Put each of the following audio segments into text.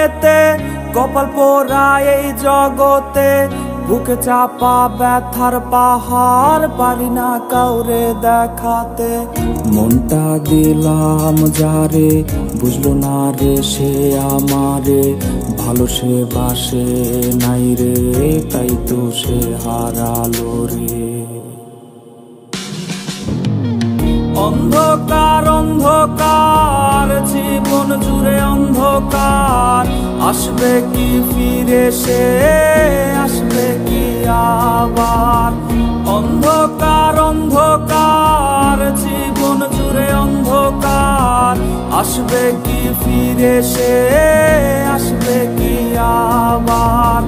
পেতে কপাল পোড়া এই জগতে, বুকে চাপা ব্যথার পাহাড় পারি না কাউরে দেখাতে। মনটা দিলাম যারে বুঝলো না রে সে আমারে, ভালো সে বাসে নাই রে তাই তো সে হারালো রে। অন্ধকার অন্ধকার জীবন জুড়ে অন্ধকার, আসবে কি ফিরে সে আসবে কি আবার। অন্ধকার অন্ধকার জীবন জুড়ে অন্ধকার, আসবে কি ফিরে সে আসবে কি আবার।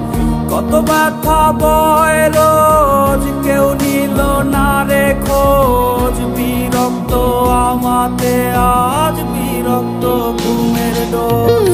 কত ব্যথা বয় রোজ কেউ নিল না রে খোঁজ, বিরক্ত আমাতে আজ বিরক্ত ঘুমের ডোজ।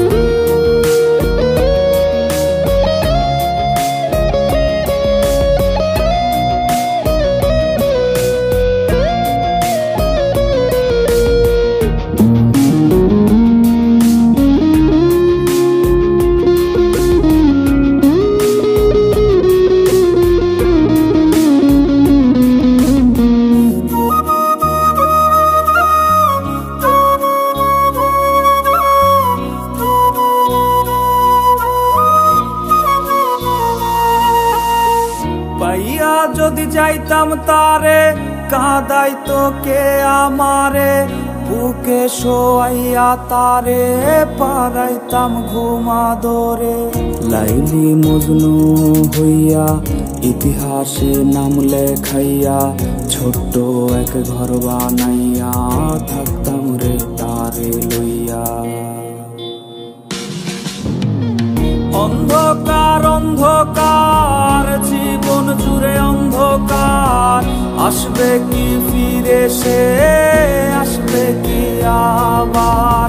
পাইয়া যদি যাইতাম তারে কাঁদাইতো কে আমারে, বুকে শোয়াইয়া তারে পারাইতাম ঘুমাদরে। লাইলি মজনু হইয়া ইতিহাসে নাম লেখাইয়া, ছোট্ট এক ঘর বানাইয়া থাকতাম রে তারে লইয়া। অন্ধকার অন্ধকার জীবন জুড়ে অন্ধকার, আসবে কি ফিরে সে আসবে কি আবার।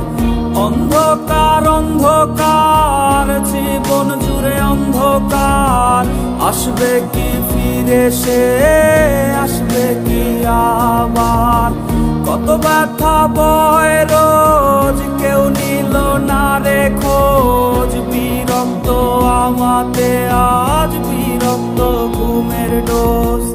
অন্ধকার অন্ধকার জীবন জুড়ে অন্ধকার, আসবে কি ফিরে সে আসবে কি আবার। কত ব্যথা বয় রোজ কেউ নিল না রে খোঁজ, বিরক্ত আমাতে আজ বিরক্ত ঘুমের ডোজ।